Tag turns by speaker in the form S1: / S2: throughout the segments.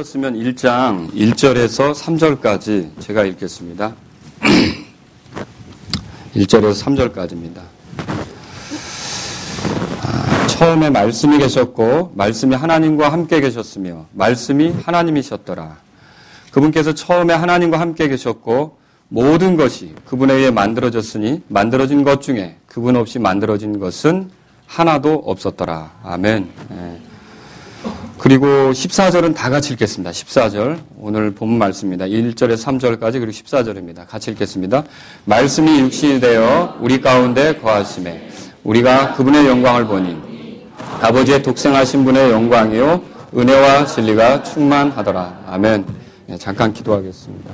S1: 찾으셨으면 1장 1절에서 3절까지 제가 읽겠습니다. 1절에서 3절까지입니다. 처음에 말씀이 계셨고 말씀이 하나님과 함께 계셨으며 말씀이 하나님이셨더라. 그분께서 처음에 하나님과 함께 계셨고 모든 것이 그분에 의해 만들어졌으니 만들어진 것 중에 그분 없이 만들어진 것은 하나도 없었더라. 아멘. 그리고 14절은 다 같이 읽겠습니다. 14절 오늘 본 말씀입니다. 1절에서 3절까지 그리고 14절입니다. 같이 읽겠습니다. 말씀이 육신이 되어 우리 가운데 거하심에 우리가 그분의 영광을 보니 아버지의 독생하신 분의 영광이요 은혜와 진리가 충만하더라. 아멘. 잠깐 기도하겠습니다.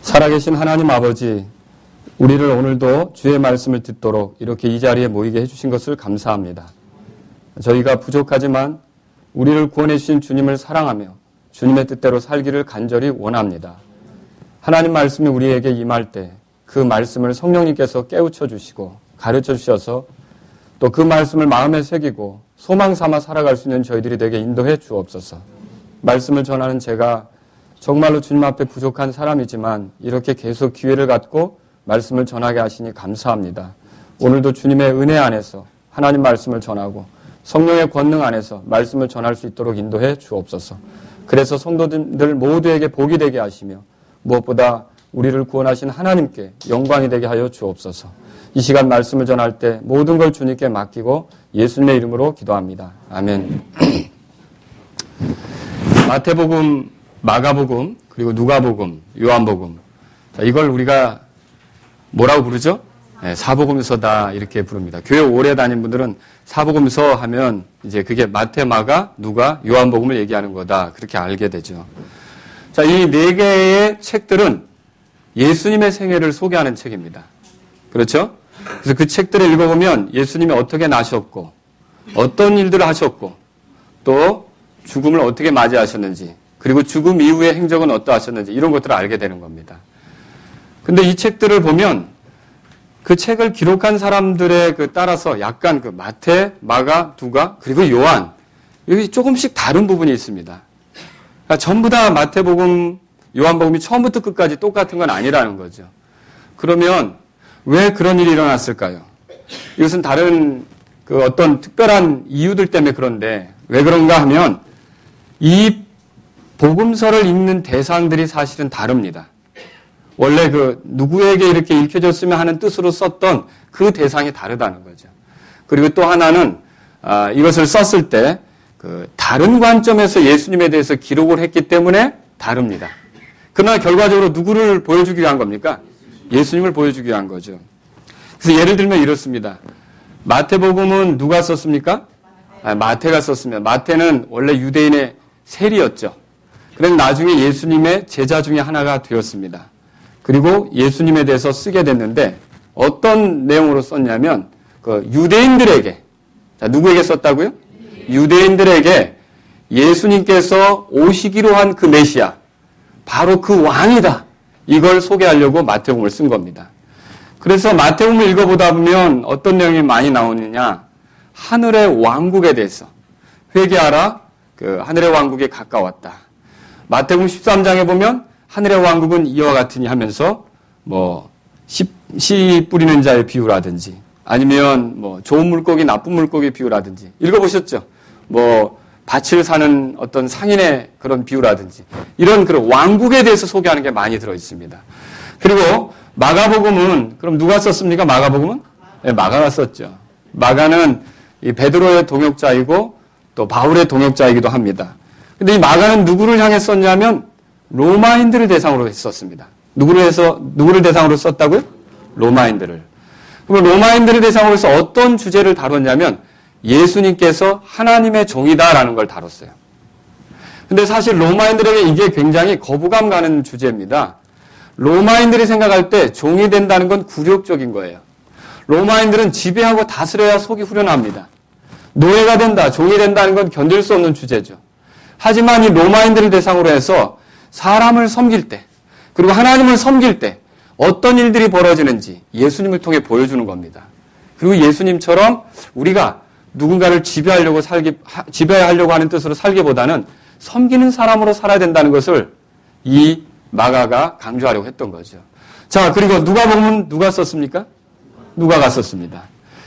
S1: 살아계신 하나님 아버지, 우리를 오늘도 주의 말씀을 듣도록 이렇게 이 자리에 모이게 해주신 것을 감사합니다. 저희가 부족하지만 우리를 구원해 주신 주님을 사랑하며 주님의 뜻대로 살기를 간절히 원합니다. 하나님 말씀이 우리에게 임할 때 그 말씀을 성령님께서 깨우쳐 주시고 가르쳐 주셔서 또 그 말씀을 마음에 새기고 소망 삼아 살아갈 수 있는 저희들이 되게 인도해 주옵소서. 말씀을 전하는 제가 정말로 주님 앞에 부족한 사람이지만 이렇게 계속 기회를 갖고 말씀을 전하게 하시니 감사합니다. 오늘도 주님의 은혜 안에서 하나님 말씀을 전하고 성령의 권능 안에서 말씀을 전할 수 있도록 인도해 주옵소서. 그래서 성도들 모두에게 복이 되게 하시며 무엇보다 우리를 구원하신 하나님께 영광이 되게 하여 주옵소서. 이 시간 말씀을 전할 때 모든 걸 주님께 맡기고 예수님의 이름으로 기도합니다. 아멘. 마태복음, 마가복음, 그리고 누가복음, 요한복음. 자, 이걸 우리가 뭐라고 부르죠? 네, 사복음서다 이렇게 부릅니다. 교회 오래 다닌 분들은 사복음서 하면 이제 그게 마태, 마가, 누가, 요한복음을 얘기하는 거다 그렇게 알게 되죠. 자, 이 네 개의 책들은 예수님의 생애를 소개하는 책입니다. 그렇죠? 그래서 그 책들을 읽어보면 예수님이 어떻게 나셨고 어떤 일들을 하셨고 또 죽음을 어떻게 맞이하셨는지 그리고 죽음 이후의 행적은 어떠하셨는지 이런 것들을 알게 되는 겁니다. 근데 이 책들을 보면 그 책을 기록한 사람들에 따라서 약간 마태, 마가, 누가, 그리고 요한, 여기 조금씩 다른 부분이 있습니다. 그러니까 전부 다 마태복음, 요한복음이 처음부터 끝까지 똑같은 건 아니라는 거죠. 그러면 왜 그런 일이 일어났을까요? 이것은 다른 어떤 특별한 이유들 때문에 그런데 왜 그런가 하면 이 복음서를 읽는 대상들이 사실은 다릅니다. 원래 누구에게 이렇게 읽혀졌으면 하는 뜻으로 썼던 그 대상이 다르다는 거죠. 그리고 또 하나는, 이것을 썼을 때, 다른 관점에서 예수님에 대해서 기록을 했기 때문에 다릅니다. 그러나 결과적으로 누구를 보여주기 위한 겁니까? 예수님을 보여주기 위한 거죠. 그래서 예를 들면 이렇습니다. 마태복음은 누가 썼습니까? 마태가 썼습니다. 마태는 원래 유대인의 세리였죠. 그래서 나중에 예수님의 제자 중에 하나가 되었습니다. 그리고 예수님에 대해서 쓰게 됐는데 어떤 내용으로 썼냐면 유대인들에게, 자, 누구에게 썼다고요? 유대인들에게 예수님께서 오시기로 한 그 메시아, 바로 그 왕이다. 이걸 소개하려고 마태복음을 쓴 겁니다. 그래서 마태복음을 읽어보다 보면 어떤 내용이 많이 나오느냐, 하늘의 왕국에 대해서 회개하라, 하늘의 왕국에 가까웠다. 마태복음 13장에 보면 하늘의 왕국은 이와 같으니 하면서 씨 뿌리는 자의 비유라든지 아니면 좋은 물고기 나쁜 물고기 비유라든지 읽어보셨죠? 밭을 사는 어떤 상인의 그런 비유라든지 이런 그런 왕국에 대해서 소개하는 게 많이 들어 있습니다. 그리고 마가복음은 그럼 누가 썼습니까? 마가복음은? 네, 마가가 썼죠. 마가는 이 베드로의 동역자이고 또 바울의 동역자이기도 합니다. 근데 이 마가는 누구를 향해 썼냐면 로마인들을 대상으로 했었습니다. 누구를 대상으로 썼다고요? 로마인들을. 그럼 로마인들을 대상으로 해서 어떤 주제를 다뤘냐면 예수님께서 하나님의 종이다라는 걸 다뤘어요. 근데 사실 로마인들에게 이게 굉장히 거부감 가는 주제입니다. 로마인들이 생각할 때 종이 된다는 건 굴욕적인 거예요. 로마인들은 지배하고 다스려야 속이 후련합니다. 노예가 된다, 종이 된다는 건 견딜 수 없는 주제죠. 하지만 이 로마인들을 대상으로 해서 사람을 섬길 때, 그리고 하나님을 섬길 때 어떤 일들이 벌어지는지 예수님을 통해 보여주는 겁니다. 그리고 예수님처럼 우리가 누군가를 지배하려고 하는 뜻으로 살기보다는 섬기는 사람으로 살아야 된다는 것을 이 마가가 강조하려고 했던 거죠. 자, 그리고 누가복음은 누가 썼습니까? 누가가 썼습니다.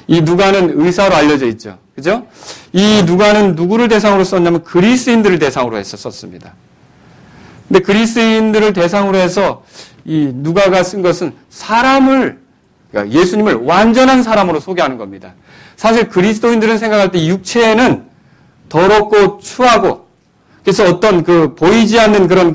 S1: 이 누가는 의사로 알려져 있죠. 그죠? 이 누가는 누구를 대상으로 썼냐면 그리스인들을 대상으로 해서 썼습니다. 근데 그리스인들을 대상으로 해서 이 누가가 쓴 것은 그러니까 예수님을 완전한 사람으로 소개하는 겁니다. 사실 그리스도인들은 생각할 때 육체는 더럽고 추하고 그래서 어떤 보이지 않는 그런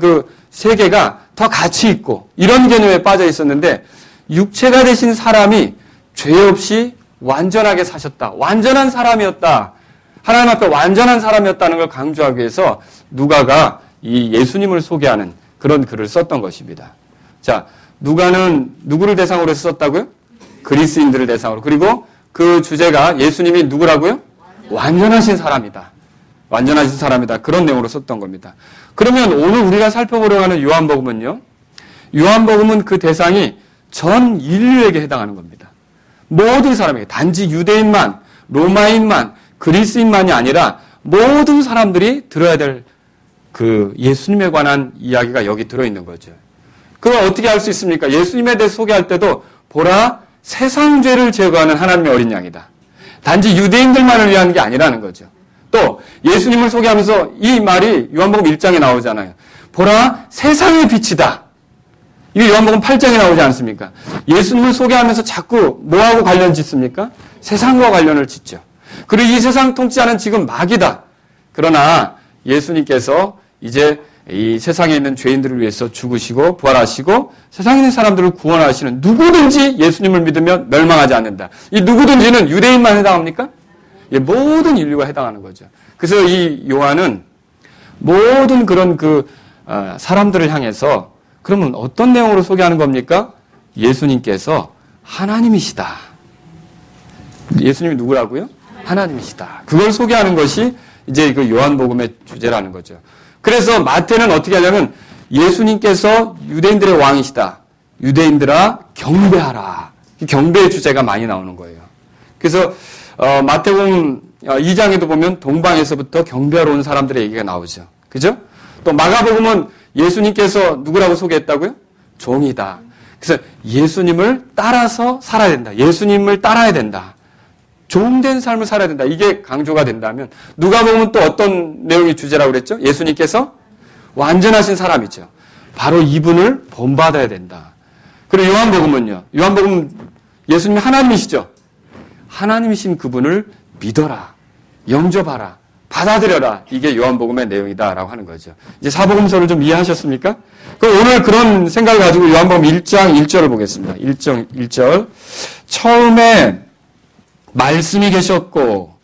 S1: 세계가 더 가치 있고 이런 개념에 빠져 있었는데 육체가 되신 사람이 죄 없이 완전하게 사셨다. 완전한 사람이었다. 하나님 앞에 완전한 사람이었다는 걸 강조하기 위해서 누가가 이 예수님을 소개하는 그런 글을 썼던 것입니다. 자, 누가는 누구를 대상으로 해서 썼다고요? 그리스인들을 대상으로. 그리고 그 주제가 예수님이 누구라고요? 완전하신 사람이다. 완전하신 사람이다. 그런 내용으로 썼던 겁니다. 그러면 오늘 우리가 살펴보려고 하는 요한복음은요. 요한복음은 그 대상이 전 인류에게 해당하는 겁니다. 모든 사람에게 단지 유대인만, 로마인만, 그리스인만이 아니라 모든 사람들이 들어야 될 예수님에 관한 이야기가 여기 들어있는 거죠. 그걸 어떻게 알 수 있습니까? 예수님에 대해 소개할 때도 보라 세상 죄를 제거하는 하나님의 어린 양이다. 단지 유대인들만을 위한 게 아니라는 거죠. 또 예수님을 소개하면서 이 말이 요한복음 1장에 나오잖아요. 보라 세상의 빛이다. 이게 요한복음 8장에 나오지 않습니까? 예수님을 소개하면서 자꾸 뭐하고 관련 짓습니까? 세상과 관련을 짓죠. 그리고 이 세상 통치자는 지금 마귀다. 그러나 예수님께서 이제 이 세상에 있는 죄인들을 위해서 죽으시고 부활하시고 세상에 있는 사람들을 구원하시는 누구든지 예수님을 믿으면 멸망하지 않는다. 이 누구든지는 유대인만 해당합니까? 예, 모든 인류가 해당하는 거죠. 그래서 이 요한은 모든 그런 사람들을 향해서 그러면 어떤 내용으로 소개하는 겁니까? 예수님께서 하나님이시다. 예수님이 누구라고요? 하나님이시다. 그걸 소개하는 것이 이제 요한복음의 주제라는 거죠. 그래서 마태는 어떻게 하냐면 예수님께서 유대인들의 왕이시다. 유대인들아 경배하라. 경배의 주제가 많이 나오는 거예요. 그래서 마태복음 2장에도 보면 동방에서부터 경배하러 온 사람들의 얘기가 나오죠. 그죠? 또 마가복음은 예수님께서 누구라고 소개했다고요? 종이다. 그래서 예수님을 따라서 살아야 된다. 예수님을 따라야 된다. 종된 삶을 살아야 된다. 이게 강조가 된다면 누가복음은 또 어떤 내용이 주제라고 그랬죠? 예수님께서 완전하신 사람이죠. 바로 이분을 본받아야 된다. 그리고 요한복음은요. 요한복음은 예수님이 하나님이시죠. 하나님이신 그분을 믿어라. 영접하라. 받아들여라. 이게 요한복음의 내용이다라고 하는 거죠. 이제 사복음서를 좀 이해하셨습니까? 그럼 오늘 그런 생각을 가지고 요한복음 1장 1절을 보겠습니다. 1절. 처음에 말씀이 계셨고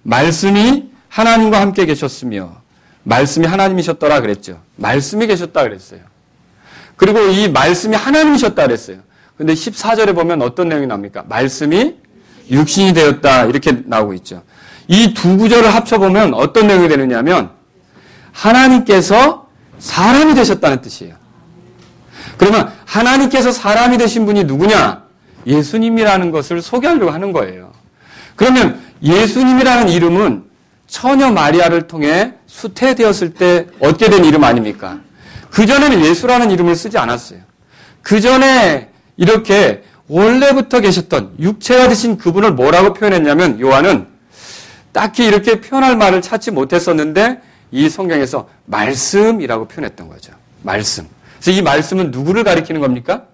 S1: 말씀이 하나님과 함께 계셨으며 말씀이 하나님이셨더라 그랬죠. 말씀이 계셨다 그랬어요. 그리고 이 말씀이 하나님이셨다 그랬어요. 근데 14절에 보면 어떤 내용이 나옵니까? 말씀이 육신이 되었다 이렇게 나오고 있죠. 이 두 구절을 합쳐보면 어떤 내용이 되느냐면 하나님께서 사람이 되셨다는 뜻이에요. 그러면 하나님께서 사람이 되신 분이 누구냐? 예수님이라는 것을 소개하려고 하는 거예요. 그러면 예수님이라는 이름은 처녀 마리아를 통해 수태되었을 때 얻게 된 이름 아닙니까? 그전에는 예수라는 이름을 쓰지 않았어요. 그전에 이렇게 원래부터 계셨던 육체가 되신 그분을 뭐라고 표현했냐면 요한은 딱히 이렇게 표현할 말을 찾지 못했었는데 이 성경에서 말씀이라고 표현했던 거죠. 말씀. 그래서 이 말씀은 누구를 가리키는 겁니까?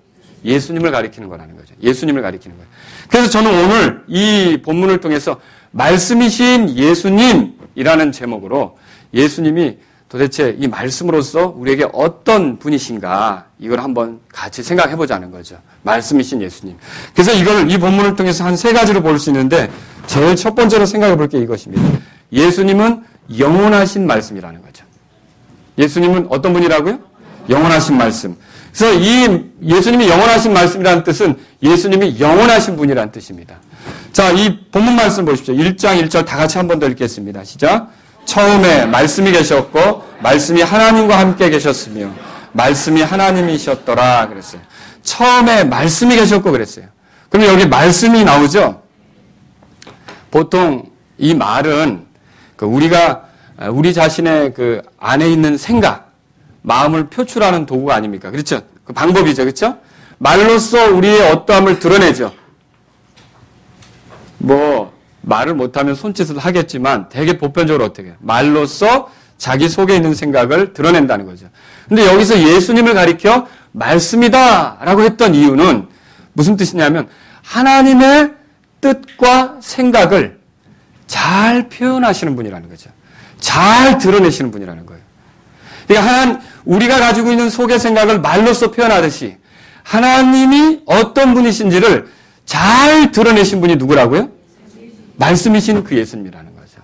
S1: 예수님을 가리키는 거라는 거죠. 예수님을 가리키는 거예요. 그래서 저는 오늘 이 본문을 통해서 말씀이신 예수님이라는 제목으로 예수님이 도대체 이 말씀으로서 우리에게 어떤 분이신가 이걸 한번 같이 생각해 보자는 거죠. 말씀이신 예수님. 그래서 이 본문을 통해서 한 세 가지로 볼 수 있는데 제일 첫 번째로 생각해 볼 게 이것입니다. 예수님은 영원하신 말씀이라는 거죠. 예수님은 어떤 분이라고요? 영원하신 말씀. 그래서 이 예수님이 영원하신 말씀이라는 뜻은 예수님이 영원하신 분이라는 뜻입니다. 자, 이 본문 말씀 보십시오. 1장 1절 다 같이 한 번 더 읽겠습니다. 시작. 처음에 말씀이 계셨고 말씀이 하나님과 함께 계셨으며 말씀이 하나님이셨더라 그랬어요. 처음에 말씀이 계셨고 그랬어요. 그럼 여기 말씀이 나오죠? 보통 이 말은 우리가 우리 자신의 그 안에 있는 생각, 마음을 표출하는 도구가 아닙니까? 그렇죠? 그 방법이죠. 그렇죠? 말로써 우리의 어떠함을 드러내죠. 말을 못하면 손짓을 하겠지만 되게 보편적으로 어떻게 해요? 말로써 자기 속에 있는 생각을 드러낸다는 거죠. 근데 여기서 예수님을 가리켜 말씀이다 라고 했던 이유는 무슨 뜻이냐면 하나님의 뜻과 생각을 잘 표현하시는 분이라는 거죠. 잘 드러내시는 분이라는 거예요. 그러니까 우리가 가지고 있는 속의 생각을 말로써 표현하듯이 하나님이 어떤 분이신지를 잘 드러내신 분이 누구라고요? 말씀이신 그 예수님이라는 거죠.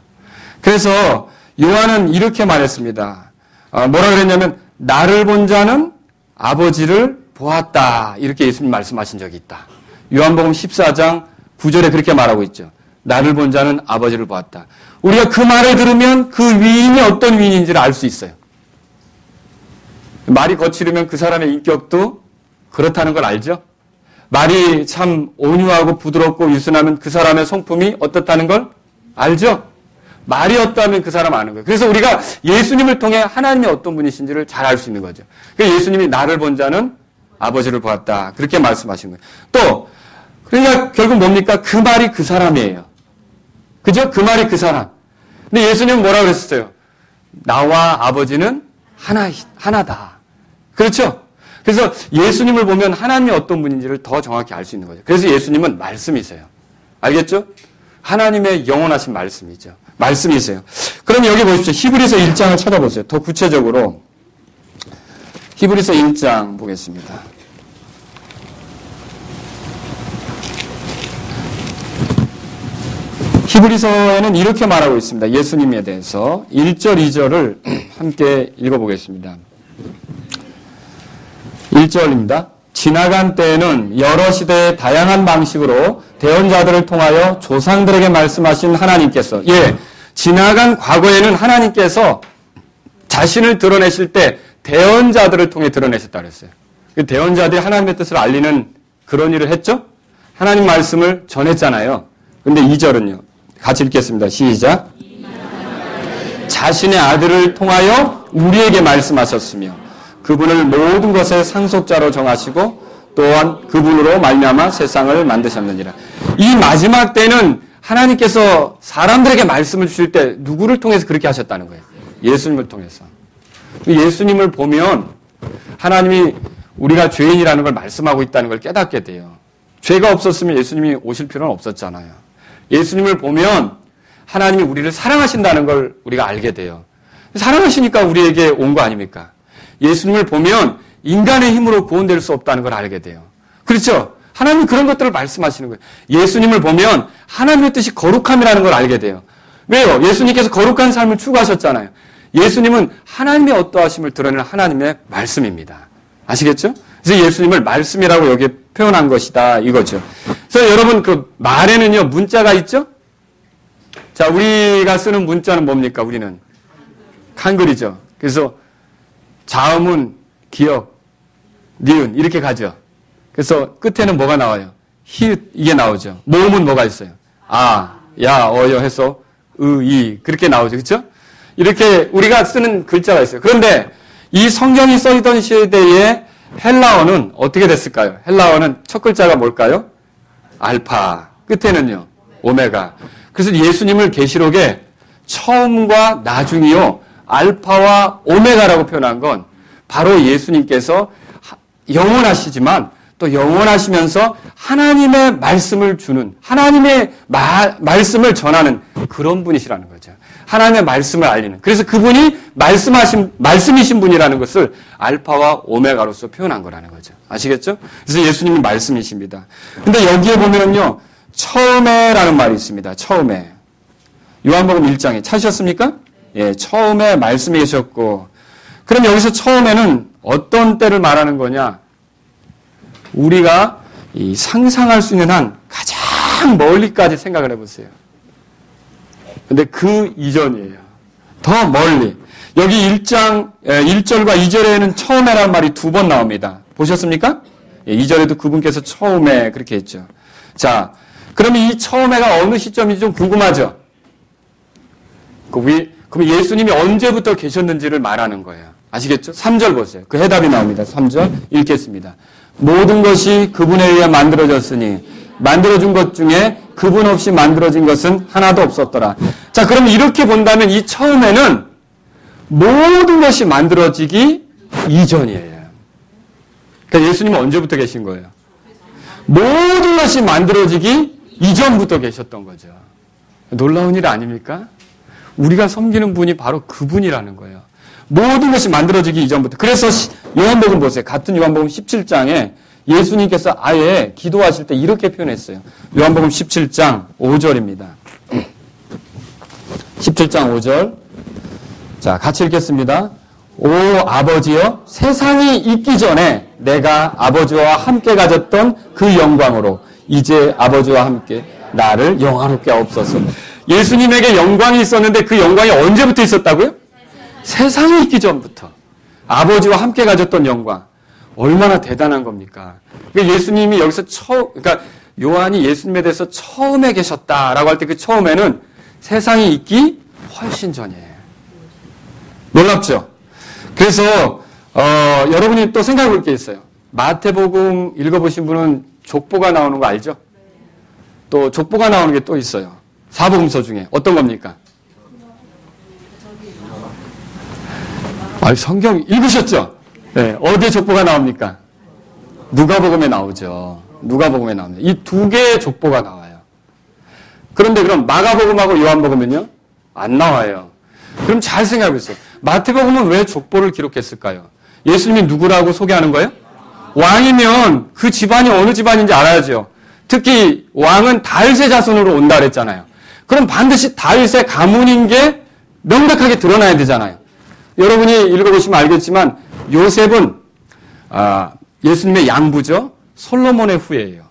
S1: 그래서 요한은 이렇게 말했습니다. 뭐라 그랬냐면 나를 본 자는 아버지를 보았다. 이렇게 예수님 말씀하신 적이 있다. 요한복음 14장 9절에 그렇게 말하고 있죠. 나를 본 자는 아버지를 보았다. 우리가 그 말을 들으면 그 위인이 어떤 위인인지를 알 수 있어요. 말이 거칠으면 그 사람의 인격도 그렇다는 걸 알죠? 말이 참 온유하고 부드럽고 유순하면 그 사람의 성품이 어떻다는 걸 알죠? 말이 어떠하면 그 사람 아는 거예요. 그래서 우리가 예수님을 통해 하나님이 어떤 분이신지를 잘 알 수 있는 거죠. 그래서 예수님이 나를 본 자는 아버지를 보았다. 그렇게 말씀하신 거예요. 또 그러니까 결국 뭡니까? 그 말이 그 사람이에요. 그죠? 그 말이 그 사람. 근데 예수님은 뭐라고 그랬었어요? 나와 아버지는 하나다. 그렇죠? 그래서 예수님을 보면 하나님이 어떤 분인지를 더 정확히 알 수 있는 거죠. 그래서 예수님은 말씀이세요. 알겠죠? 하나님의 영원하신 말씀이죠. 말씀이세요. 그럼 여기 보십시오. 히브리서 1장을 찾아보세요. 더 구체적으로 히브리서 1장 보겠습니다. 히브리서에는 이렇게 말하고 있습니다. 예수님에 대해서 1절, 2절을 함께 읽어보겠습니다. 1절입니다. 지나간 때에는 여러 시대의 다양한 방식으로 대언자들을 통하여 조상들에게 말씀하신 하나님께서 지나간 과거에는 하나님께서 자신을 드러내실 때 대언자들을 통해 드러내셨다고 했어요. 그 대언자들이 하나님의 뜻을 알리는 그런 일을 했죠? 하나님 말씀을 전했잖아요. 근데 2절은요. 같이 읽겠습니다. 시작. 자신의 아들을 통하여 우리에게 말씀하셨으며 그분을 모든 것의 상속자로 정하시고 또한 그분으로 말미암아 세상을 만드셨느니라. 이 마지막 때는 하나님께서 사람들에게 말씀을 주실 때 누구를 통해서 그렇게 하셨다는 거예요? 예수님을 통해서. 예수님을 보면 하나님이 우리가 죄인이라는 걸 말씀하고 있다는 걸 깨닫게 돼요. 죄가 없었으면 예수님이 오실 필요는 없었잖아요. 예수님을 보면 하나님이 우리를 사랑하신다는 걸 우리가 알게 돼요. 사랑하시니까 우리에게 온 거 아닙니까? 예수님을 보면 인간의 힘으로 구원될 수 없다는 걸 알게 돼요. 그렇죠? 하나님이 그런 것들을 말씀하시는 거예요. 예수님을 보면 하나님의 뜻이 거룩함이라는 걸 알게 돼요. 왜요? 예수님께서 거룩한 삶을 추구하셨잖아요. 예수님은 하나님의 어떠하심을 드러내는 하나님의 말씀입니다. 아시겠죠? 그래서 예수님을 말씀이라고 여기에 표현한 것이다 이거죠. 그래서 여러분 그 말에는요 문자가 있죠? 자, 우리가 쓰는 문자는 뭡니까? 우리는 한글이죠. 그래서 자음은 기역, 니은 이렇게 가죠. 그래서 끝에는 뭐가 나와요? 히읗 이게 나오죠. 모음은 뭐가 있어요? 아, 야, 어여 해서 이 그렇게 나오죠. 그렇죠? 이렇게 우리가 쓰는 글자가 있어요. 그런데 이 성경이 써있던 시대에 헬라어는 어떻게 됐을까요? 헬라어는 첫 글자가 뭘까요? 알파. 끝에는요. 오메가. 그래서 예수님을 계시록에 처음과 나중이요. 알파와 오메가라고 표현한 건 바로 예수님께서 영원하시지만 또 영원하시면서 하나님의 말씀을 주는 하나님의 말씀을 전하는 그런 분이시라는 거죠. 하나님의 말씀을 알리는. 그래서 그분이 말씀이신 분이라는 것을 알파와 오메가로서 표현한 거라는 거죠. 아시겠죠? 그래서 예수님이 말씀이십니다. 근데 여기에 보면요. 처음에라는 말이 있습니다. 처음에. 요한복음 1장에 찾으셨습니까? 예, 처음에 말씀이 계셨고. 그럼 여기서 처음에는 어떤 때를 말하는 거냐? 우리가 상상할 수 있는 한 가장 멀리까지 생각을 해보세요. 근데 그 이전이에요. 더 멀리. 여기 1장 1절과 2절에는 처음에라는 말이 2번 나옵니다. 보셨습니까? 2절에도 그분께서 처음에 그렇게 했죠. 자, 그러면 이 처음에가 어느 시점인지 좀 궁금하죠? 그럼 예수님이 언제부터 계셨는지를 말하는 거예요. 아시겠죠? 3절 보세요. 그 해답이 나옵니다. 3절 읽겠습니다. 모든 것이 그분에 의해 만들어졌으니 만들어준 것 중에 그분 없이 만들어진 것은 하나도 없었더라. 자, 그럼 이렇게 본다면 이 처음에는 모든 것이 만들어지기 이전이에요. 그러니까 예수님은 언제부터 계신 거예요? 모든 것이 만들어지기 이전부터 계셨던 거죠. 놀라운 일 아닙니까? 우리가 섬기는 분이 바로 그분이라는 거예요. 모든 것이 만들어지기 이전부터. 그래서 요한복음 보세요. 같은 요한복음 17장에 예수님께서 아예 기도하실 때 이렇게 표현했어요. 요한복음 17장 5절입니다. 17장 5절. 자, 같이 읽겠습니다. 오 아버지여, 세상이 있기 전에 내가 아버지와 함께 가졌던 그 영광으로 이제 아버지와 함께 나를 영화롭게 하옵소서. 예수님에게 영광이 있었는데 그 영광이 언제부터 있었다고요? 세상이 있기 전부터. 아버지와 함께 가졌던 영광. 얼마나 대단한 겁니까? 그러니까 예수님이 여기서 그러니까 요한이 예수님에 대해서 처음에 계셨다라고 할 때 그 처음에는 세상이 있기 훨씬 전이에요. 놀랍죠? 그래서 여러분이 또 생각해 볼 게 있어요. 마태복음 읽어보신 분은 족보가 나오는 거 알죠? 또 족보가 나오는 게 또 있어요. 사복음서 중에 어떤 겁니까? 성경 읽으셨죠? 네, 어디에 족보가 나옵니까? 누가복음에 나오죠. 누가복음에 나옵니다. 이 두 개의 족보가 나와요. 그런데 그럼 마가복음하고 요한복음은요? 안 나와요. 그럼 잘 생각해 보세요. 마태복음은 왜 족보를 기록했을까요? 예수님이 누구라고 소개하는 거예요? 왕이면 그 집안이 어느 집안인지 알아야죠. 특히 왕은 다윗의 자손으로 온다 그랬잖아요. 그럼 반드시 다윗의 가문인 게 명백하게 드러나야 되잖아요. 여러분이 읽어보시면 알겠지만 요셉은 예수님의 양부죠. 솔로몬의 후예예요.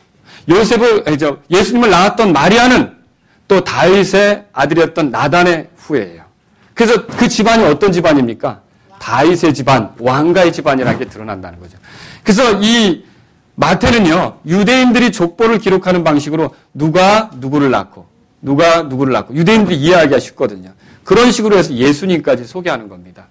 S1: 예수님을 낳았던 마리아는 또 다윗의 아들이었던 나단의 후예예요. 그래서 그 집안이 어떤 집안입니까? 다윗의 집안, 왕가의 집안이라는 게 드러난다는 거죠. 그래서 이 마태는요, 유대인들이 족보를 기록하는 방식으로 누가 누구를 낳고 유대인들이 이해하기가 쉽거든요. 그런 식으로 해서 예수님까지 소개하는 겁니다.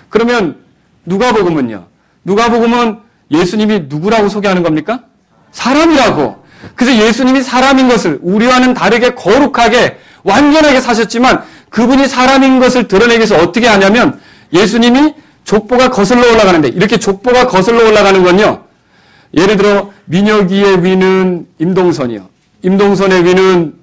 S1: 그러면 누가복음은요? 누가복음은 예수님이 누구라고 소개하는 겁니까? 사람이라고. 그래서 예수님이 사람인 것을 우리와는 다르게 거룩하게 완전하게 사셨지만 그분이 사람인 것을 드러내기 위해서 어떻게 하냐면 예수님이 족보가 거슬러 올라가는데 이렇게 족보가 거슬러 올라가는 건요. 예를 들어 민혁이의 위는 임동선이요. 임동선의 위는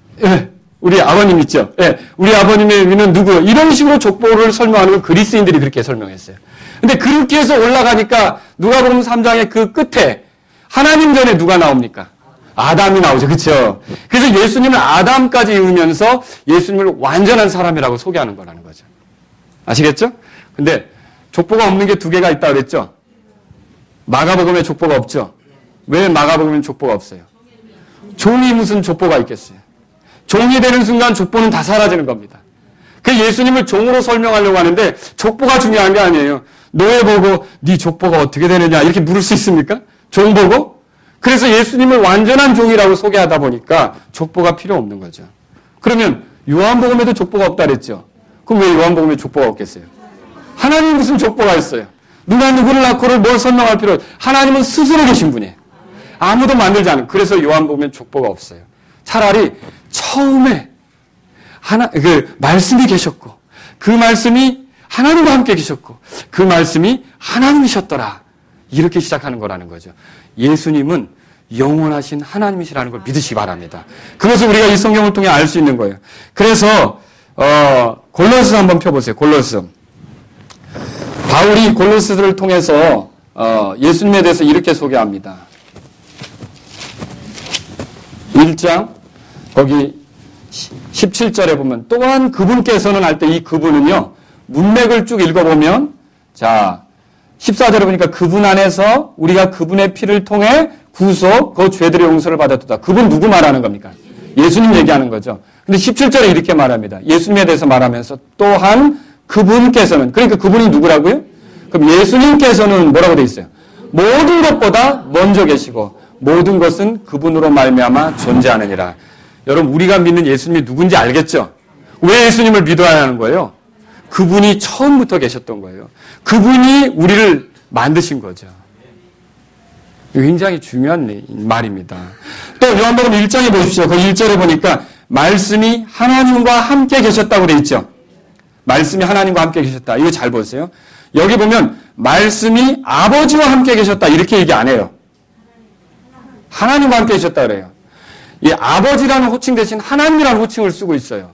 S1: 우리 아버님 있죠. 우리 아버님의 위는 누구요? 이런 식으로 족보를 설명하는 건 그리스인들이 그렇게 설명했어요. 근데 그렇게 해서 올라가니까 누가복음 3장의 그 끝에 하나님 전에 누가 나옵니까? 아담이 나오죠. 그렇죠? 그래서 예수님을 아담까지 이으면서 예수님을 완전한 사람이라고 소개하는 거라는 거죠. 아시겠죠? 근데 족보가 없는 게 두 개가 있다고 그랬죠? 마가복음에 족보가 없죠? 왜 마가복음엔 족보가 없어요? 종이 무슨 족보가 있겠어요? 종이 되는 순간 족보는 다 사라지는 겁니다. 그 예수님을 종으로 설명하려고 하는데 족보가 중요한 게 아니에요. 노예 보고 네 족보가 어떻게 되느냐 이렇게 물을 수 있습니까? 종 보고? 그래서 예수님을 완전한 종이라고 소개하다 보니까 족보가 필요 없는 거죠. 그러면 요한복음에도 족보가 없다 그랬죠? 그럼 왜 요한복음에 족보가 없겠어요? 하나님 무슨 족보가 있어요? 누가 누구를 낳고를 뭘 설명할 필요 없어요. 하나님은 스스로 계신 분이에요. 아무도 만들지 않은. 그래서 요한복음엔 족보가 없어요. 차라리 처음에 말씀이 계셨고 그 말씀이 하나님과 함께 계셨고 그 말씀이 하나님이셨더라. 이렇게 시작하는 거라는 거죠. 예수님은 영원하신 하나님이시라는 걸 믿으시기 바랍니다. 그것을 우리가 이 성경을 통해 알 수 있는 거예요. 그래서 골로새 한번 펴보세요. 골로새. 바울이 골로새를 통해서 예수님에 대해서 이렇게 소개합니다. 1장 거기 17절에 보면 또한 그분께서는 할 때 이 그분은요. 문맥을 쭉 읽어보면 자 14절에 보니까 그분 안에서 우리가 그분의 피를 통해 구속 그 죄들의 용서를 받았다. 그분 누구 말하는 겁니까? 예수님 얘기하는 거죠. 근데 17절에 이렇게 말합니다. 예수님에 대해서 말하면서 또한 그분께서는 그러니까 그분이 누구라고요? 그럼 예수님께서는 뭐라고 돼 있어요? 모든 것보다 먼저 계시고 모든 것은 그분으로 말미암아 존재하느니라. 여러분 우리가 믿는 예수님이 누군지 알겠죠? 왜 예수님을 믿어야 하는 거예요? 그분이 처음부터 계셨던 거예요. 그분이 우리를 만드신 거죠. 굉장히 중요한 말입니다. 또 요한복음 1장에 보십시오. 그 1절에 보니까 말씀이 하나님과 함께 계셨다고 돼 있죠. 말씀이 하나님과 함께 계셨다. 이거 잘 보세요. 여기 보면 말씀이 아버지와 함께 계셨다. 이렇게 얘기 안 해요. 하나님과 함께 계셨다 그래요. 이 아버지라는 호칭 대신 하나님이라는 호칭을 쓰고 있어요.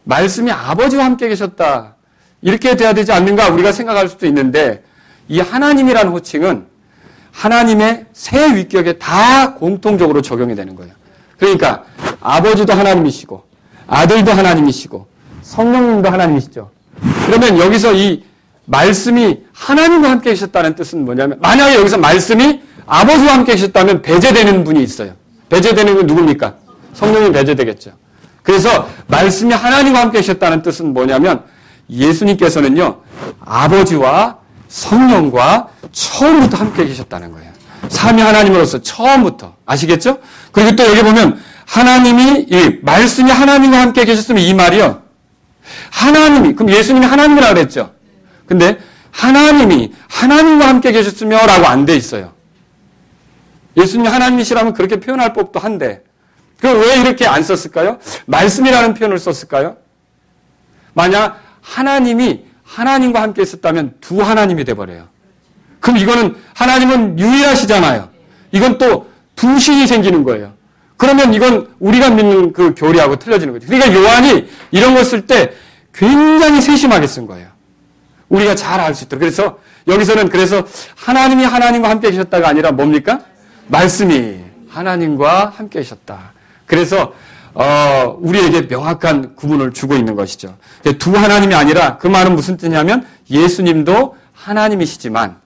S1: 말씀이 아버지와 함께 계셨다. 이렇게 돼야 되지 않는가 우리가 생각할 수도 있는데 이 하나님이라는 호칭은 하나님의 세 위격에 다 공통적으로 적용이 되는 거예요. 그러니까 아버지도 하나님이시고 아들도 하나님이시고 성령님도 하나님이시죠. 그러면 여기서 이 말씀이 하나님과 함께 계셨다는 뜻은 뭐냐면 만약에 여기서 말씀이 아버지와 함께 계셨다면 배제되는 분이 있어요. 배제되는 건 누굽니까? 성령이 배제되겠죠. 그래서 말씀이 하나님과 함께 계셨다는 뜻은 뭐냐면 예수님께서는요. 아버지와 성령과 처음부터 함께 계셨다는 거예요. 삼위 하나님으로서 처음부터. 아시겠죠? 그리고 또 여기 보면 하나님이 이 말씀이 하나님과 함께 계셨으면 이 말이요. 하나님이 그럼 예수님이 하나님이라고 그랬죠. 근데 하나님이 하나님과 함께 계셨으며 라고 안 돼 있어요. 예수님이 하나님이시라면 그렇게 표현할 법도 한데 그럼 왜 이렇게 안 썼을까요? 말씀이라는 표현을 썼을까요? 만약 하나님이 하나님과 함께 있었다면 두 하나님이 돼버려요. 그럼 이거는 하나님은 유일하시잖아요. 이건 또 두 신이 생기는 거예요. 그러면 이건 우리가 믿는 그 교리하고 틀려지는 거죠. 그러니까 요한이 이런 걸 쓸 때 굉장히 세심하게 쓴 거예요. 우리가 잘 알 수 있도록. 그래서 여기서는 그래서 하나님이 하나님과 함께 계셨다가 아니라 뭡니까? 말씀이 하나님과 함께 계셨다. 그래서 우리에게 명확한 구분을 주고 있는 것이죠. 두 하나님이 아니라 그 말은 무슨 뜻이냐면 예수님도 하나님이시지만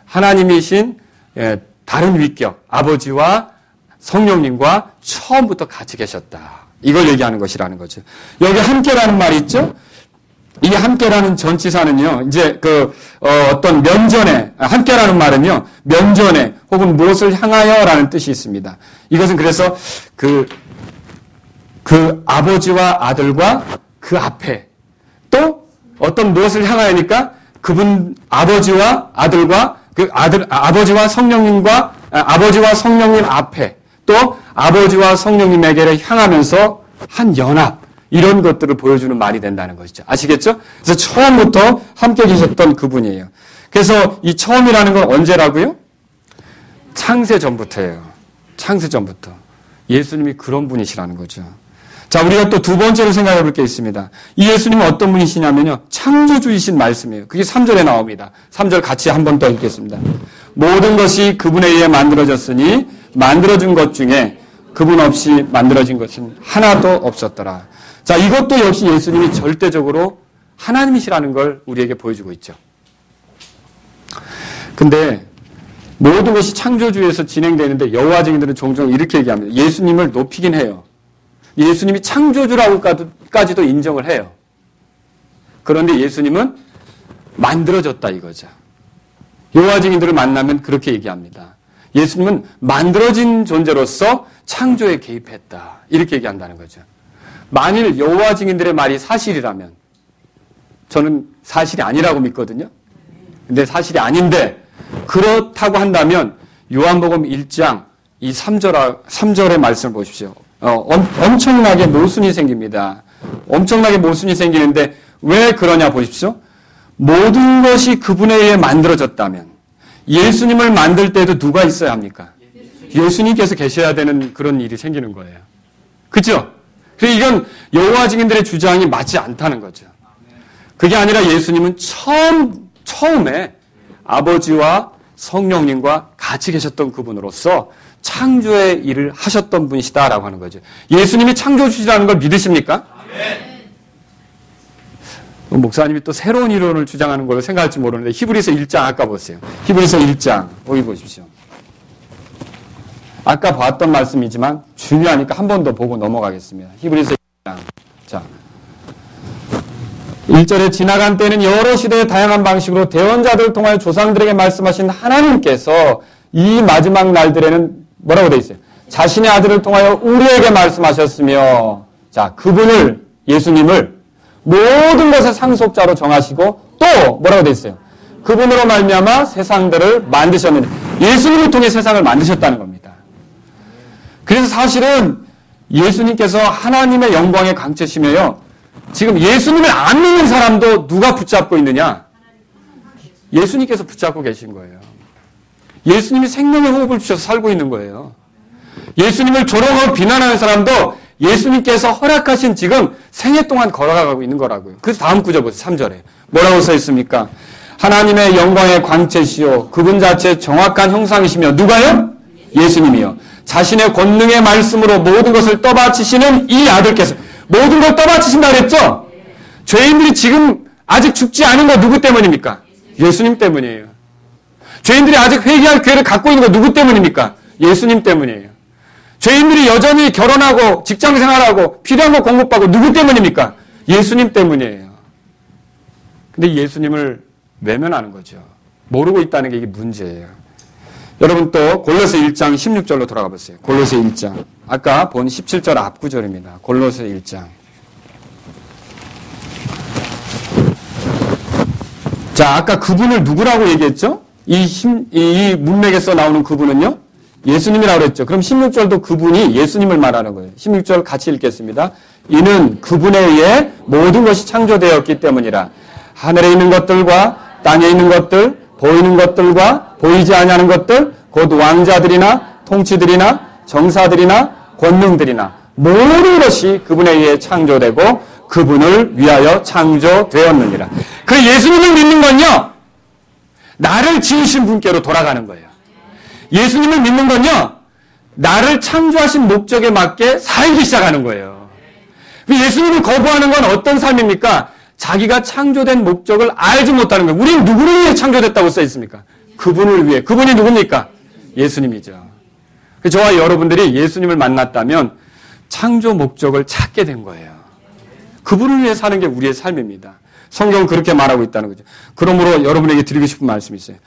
S1: 하나님이신 다른 위격 아버지와 성령님과 처음부터 같이 계셨다. 이걸 얘기하는 것이라는 거죠. 여기 함께라는 말이 있죠. 이 함께라는 전치사는요. 이제 어떤 면전에 함께라는 말은요. 면전에 혹은 무엇을 향하여라는 뜻이 있습니다. 이것은 그래서 그 아버지와 아들과 그 앞에 또 어떤 무엇을 향하여니까 그분 아버지와 아들과 아버지와 성령님과 아버지와 성령님 앞에 또 아버지와 성령님에게를 향하면서 한 연합 이런 것들을 보여주는 말이 된다는 것이죠. 아시겠죠? 그래서 처음부터 함께 계셨던 그분이에요. 그래서 이 처음이라는 건 언제라고요? 창세 전부터예요. 창세 전부터. 예수님이 그런 분이시라는 거죠. 자, 우리가 또 두 번째로 생각해 볼 게 있습니다. 이 예수님은 어떤 분이시냐면요. 창조주이신 말씀이에요. 그게 3절에 나옵니다. 3절 같이 한 번 더 읽겠습니다. 모든 것이 그분에 의해 만들어졌으니 만들어진 것 중에 그분 없이 만들어진 것은 하나도 없었더라. 자, 이것도 역시 예수님이 절대적으로 하나님이시라는 걸 우리에게 보여주고 있죠. 근데 모든 것이 창조주에서 진행되는데 여호와 증인들은 종종 이렇게 얘기합니다. 예수님을 높이긴 해요. 예수님이 창조주라고까지도 인정을 해요. 그런데 예수님은 만들어졌다 이거죠. 여호와 증인들을 만나면 그렇게 얘기합니다. 예수님은 만들어진 존재로서 창조에 개입했다. 이렇게 얘기한다는 거죠. 만일 여호와 증인들의 말이 사실이라면 저는 사실이 아니라고 믿거든요. 근데 사실이 아닌데 그렇다고 한다면 요한복음 1장 이 3절의 말씀을 보십시오. 엄청나게 모순이 생깁니다. 엄청나게 모순이 생기는데 왜 그러냐 보십시오. 모든 것이 그분에 의해 만들어졌다면 예수님을 만들 때도 누가 있어야 합니까? 예수님께서 계셔야 되는 그런 일이 생기는 거예요. 그렇죠? 그래서 이건 여호와 증인들의 주장이 맞지 않다는 거죠. 그게 아니라 예수님은 처음에 아버지와 성령님과 같이 계셨던 그분으로서 창조의 일을 하셨던 분이시다라고 하는 거죠. 예수님이 창조주시라는 걸 믿으십니까? 목사님이 또 새로운 이론을 주장하는 걸로 생각할지 모르는데 히브리서 1장 아까 보세요. 히브리서 1장 여기 보십시오. 아까 봤던 말씀이지만 중요하니까 한 번 더 보고 넘어가겠습니다. 히브리서 1장. 자, 1절에 지나간 때는 여러 시대의 다양한 방식으로 대언자들을 통하여 조상들에게 말씀하신 하나님께서 이 마지막 날들에는 뭐라고 되어 있어요? 자신의 아들을 통하여 우리에게 말씀하셨으며 자, 그분을 예수님을 모든 것의 상속자로 정하시고 또 뭐라고 돼 있어요? 그분으로 말미암아 세상들을 만드셨는데 예수님을 통해 세상을 만드셨다는 겁니다. 그래서 사실은 예수님께서 하나님의 영광의 강체시며요. 지금 예수님을 안 믿는 사람도 누가 붙잡고 있느냐? 예수님께서 붙잡고 계신 거예요. 예수님이 생명의 호흡을 주셔서 살고 있는 거예요. 예수님을 조롱하고 비난하는 사람도 예수님께서 허락하신 지금 생애 동안 걸어가고 있는 거라고요. 그래서 다음 구절 보세요. 3절에. 뭐라고 써 있습니까? 하나님의 영광의 광채시요 그분 자체 정확한 형상이시며 누가요? 예수님이요. 자신의 권능의 말씀으로 모든 것을 떠받치시는 이 아들께서 모든 걸 떠받치신다 그랬죠? 죄인들이 지금 아직 죽지 않은 거 누구 때문입니까? 예수님 때문이에요. 죄인들이 아직 회개할 기회를 갖고 있는 거 누구 때문입니까? 예수님 때문이에요. 죄인들이 여전히 결혼하고 직장 생활하고 필요한 거 공급받고 누구 때문입니까? 예수님 때문이에요. 근데 예수님을 외면하는 거죠. 모르고 있다는 게 이게 문제예요. 여러분 또 골로새 1장 16절로 돌아가 보세요. 골로새 1장. 아까 본 17절 앞구절입니다. 골로새 1장. 자, 아까 그분을 누구라고 얘기했죠? 이 문맥에서 나오는 그분은요? 예수님이라고 그랬죠. 그럼 16절도 그분이 예수님을 말하는 거예요. 16절 같이 읽겠습니다. 이는 그분에 의해 모든 것이 창조되었기 때문이라. 하늘에 있는 것들과 땅에 있는 것들, 보이는 것들과 보이지 아니하는 것들, 곧 왕자들이나 통치들이나 정사들이나 권능들이나 모든 것이 그분에 의해 창조되고 그분을 위하여 창조되었느니라. 그 예수님을 믿는 건요, 나를 지으신 분께로 돌아가는 거예요. 예수님을 믿는 건요, 나를 창조하신 목적에 맞게 살기 시작하는 거예요. 예수님을 거부하는 건 어떤 삶입니까? 자기가 창조된 목적을 알지 못하는 거예요. 우리는 누구를 위해 창조됐다고 써 있습니까? 그분을 위해. 그분이 누굽니까? 예수님이죠. 저와 여러분들이 예수님을 만났다면 창조 목적을 찾게 된 거예요. 그분을 위해 사는 게 우리의 삶입니다. 성경은 그렇게 말하고 있다는 거죠. 그러므로 여러분에게 드리고 싶은 말씀이 있어요.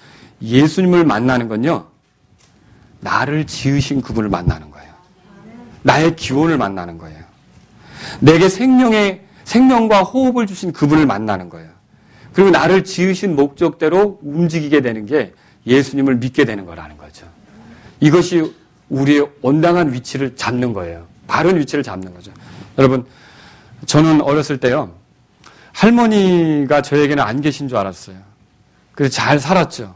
S1: 예수님을 만나는 건요, 나를 지으신 그분을 만나는 거예요. 나의 기원을 만나는 거예요. 내게 생명과 호흡을 주신 그분을 만나는 거예요. 그리고 나를 지으신 목적대로 움직이게 되는 게 예수님을 믿게 되는 거라는 거죠. 이것이 우리의 온당한 위치를 잡는 거예요. 바른 위치를 잡는 거죠. 여러분, 저는 어렸을 때요, 할머니가 저에게는 안 계신 줄 알았어요. 그래서 잘 살았죠.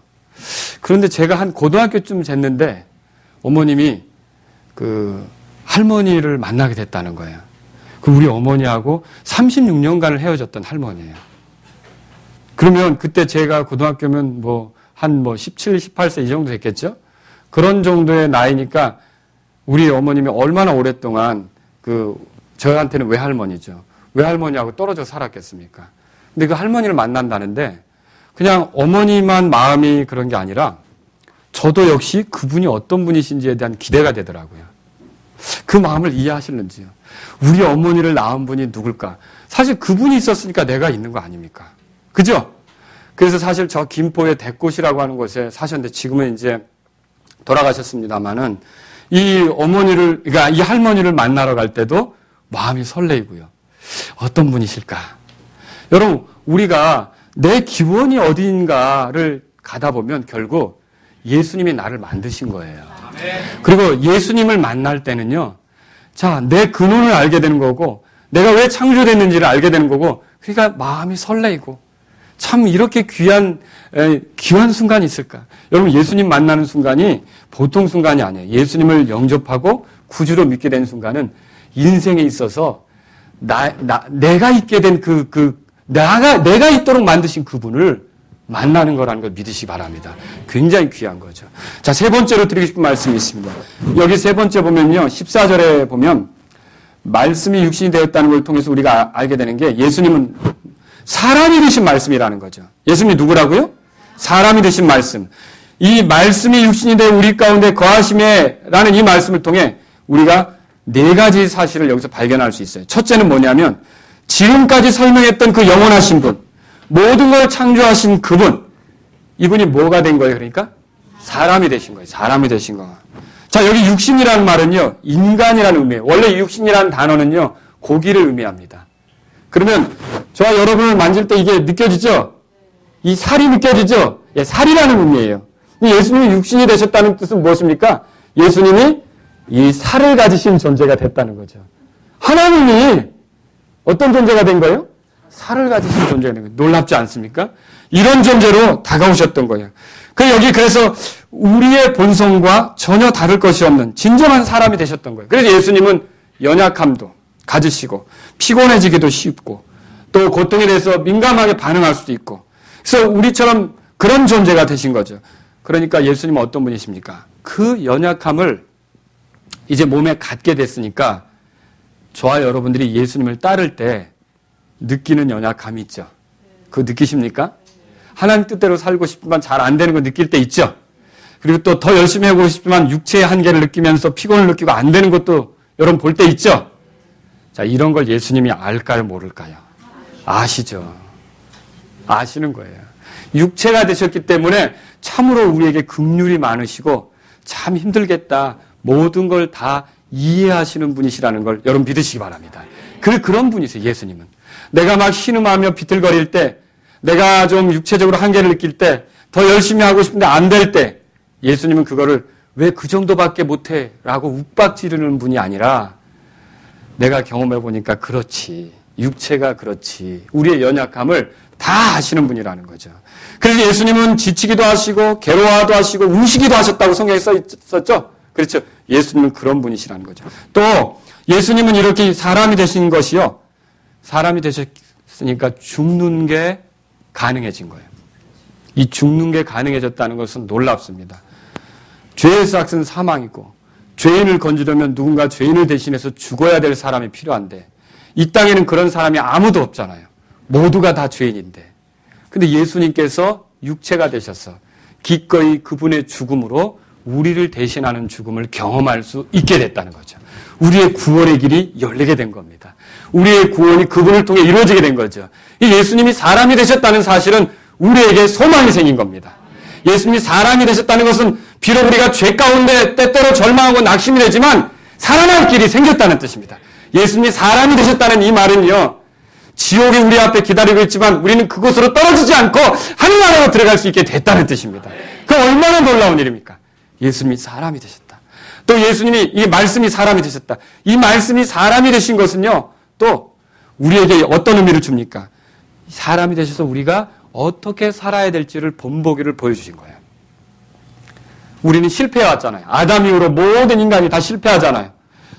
S1: 그런데 제가 한 고등학교쯤 됐는데 어머님이 그 할머니를 만나게 됐다는 거예요. 그 우리 어머니하고 36년간을 헤어졌던 할머니예요. 그러면 그때 제가 고등학교면 한 17, 18세 이 정도 됐겠죠? 그런 정도의 나이니까 우리 어머님이 얼마나 오랫동안 저한테는 외할머니죠. 외할머니하고 떨어져 살았겠습니까? 근데 그 할머니를 만난다는데 그냥 어머니만 마음이 그런 게 아니라 저도 역시 그분이 어떤 분이신지에 대한 기대가 되더라고요. 그 마음을 이해하실는지요. 우리 어머니를 낳은 분이 누굴까? 사실 그분이 있었으니까 내가 있는 거 아닙니까? 그죠? 그래서 사실 저 김포의 대꽃이라고 하는 곳에 사셨는데 지금은 이제 돌아가셨습니다만은 그러니까 이 할머니를 만나러 갈 때도 마음이 설레이고요. 어떤 분이실까? 여러분, 우리가 내 기원이 어딘가를 가다 보면 결국 예수님이 나를 만드신 거예요. 그리고 예수님을 만날 때는요, 자, 내 근원을 알게 되는 거고, 내가 왜 창조됐는지를 알게 되는 거고, 그러니까 마음이 설레이고, 참 이렇게 귀한 순간이 있을까? 여러분, 예수님 만나는 순간이 보통 순간이 아니에요. 예수님을 영접하고 구주로 믿게 된 순간은 인생에 있어서 내가 있게 된 내가 있도록 만드신 그분을 만나는 거라는 걸 믿으시기 바랍니다. 굉장히 귀한 거죠. 자, 세 번째로 드리고 싶은 말씀이 있습니다. 여기 세 번째 보면요, 14절에 보면 말씀이 육신이 되었다는 걸 통해서 우리가 알게 되는 게 예수님은 사람이 되신 말씀이라는 거죠. 예수님이 누구라고요? 사람이 되신 말씀. 이 말씀이 육신이 되어 우리 가운데 거하심에라는 이 말씀을 통해 우리가 네 가지 사실을 여기서 발견할 수 있어요. 첫째는 뭐냐면 지금까지 설명했던 그 영원하신 분, 모든 걸 창조하신 그분, 이분이 뭐가 된 거예요? 그러니까 사람이 되신 거예요. 사람이 되신 거. 자, 여기 육신이라는 말은요, 인간이라는 의미예요. 원래 육신이라는 단어는요, 고기를 의미합니다. 그러면 저와 여러분을 만질 때 이게 느껴지죠? 이 살이 느껴지죠? 예, 살이라는 의미예요. 예수님이 육신이 되셨다는 뜻은 무엇입니까? 예수님이 이 살을 가지신 존재가 됐다는 거죠. 하나님이 어떤 존재가 된 거예요? 살을 가지신 존재가 된 거예요. 놀랍지 않습니까? 이런 존재로 다가오셨던 거예요. 그래서 우리의 본성과 전혀 다를 것이 없는 진정한 사람이 되셨던 거예요. 그래서 예수님은 연약함도 가지시고 피곤해지기도 쉽고 또 고통에 대해서 민감하게 반응할 수도 있고 그래서 우리처럼 그런 존재가 되신 거죠. 그러니까 예수님은 어떤 분이십니까? 그 연약함을 이제 몸에 갖게 됐으니까 저와 여러분들이 예수님을 따를 때 느끼는 연약함이 있죠. 그거 느끼십니까? 하나님 뜻대로 살고 싶지만 잘 안 되는 거 느낄 때 있죠. 그리고 또 더 열심히 하고 싶지만 육체의 한계를 느끼면서 피곤을 느끼고 안 되는 것도 여러분 볼 때 있죠. 자, 이런 걸 예수님이 알까요, 모를까요? 아시죠. 아시는 거예요. 육체가 되셨기 때문에 참으로 우리에게 긍휼이 많으시고 참 힘들겠다. 모든 걸 다 이해하시는 분이시라는 걸 여러분 믿으시기 바랍니다. 그런 분이세요, 예수님은. 내가 막 신음하며 비틀거릴 때, 내가 좀 육체적으로 한계를 느낄 때, 더 열심히 하고 싶은데 안 될 때, 예수님은 그거를 왜 그 정도밖에 못해? 라고 욱박지르는 분이 아니라, 내가 경험해 보니까 그렇지. 육체가 그렇지. 우리의 연약함을 다 아시는 분이라는 거죠. 그래서 예수님은 지치기도 하시고, 괴로워도 하시고, 우시기도 하셨다고 성경에 써 있었죠? 그렇죠. 예수님은 그런 분이시라는 거죠. 또, 예수님은 이렇게 사람이 되신 것이요. 사람이 되셨으니까 죽는 게 가능해진 거예요. 이 죽는 게 가능해졌다는 것은 놀랍습니다. 죄의 삭은 사망이고 죄인을 건지려면 누군가 죄인을 대신해서 죽어야 될 사람이 필요한데 이 땅에는 그런 사람이 아무도 없잖아요. 모두가 다 죄인인데. 근데 예수님께서 육체가 되셔서 기꺼이 그분의 죽음으로 우리를 대신하는 죽음을 경험할 수 있게 됐다는 거죠. 우리의 구원의 길이 열리게 된 겁니다. 우리의 구원이 그분을 통해 이루어지게 된 거죠. 이 예수님이 사람이 되셨다는 사실은 우리에게 소망이 생긴 겁니다. 예수님이 사람이 되셨다는 것은 비록 우리가 죄 가운데 때때로 절망하고 낙심이 되지만 살아날 길이 생겼다는 뜻입니다. 예수님이 사람이 되셨다는 이 말은요. 지옥이 우리 앞에 기다리고 있지만 우리는 그곳으로 떨어지지 않고 하늘나라로 들어갈 수 있게 됐다는 뜻입니다. 그 얼마나 놀라운 일입니까? 예수님이 사람이 되셨다. 또 예수님이 이 말씀이 사람이 되셨다. 이 말씀이 사람이 되신 것은요. 또 우리에게 어떤 의미를 줍니까? 사람이 되셔서 우리가 어떻게 살아야 될지를 본보기를 보여주신 거예요. 우리는 실패해왔잖아요. 아담 이후로 모든 인간이 다 실패하잖아요.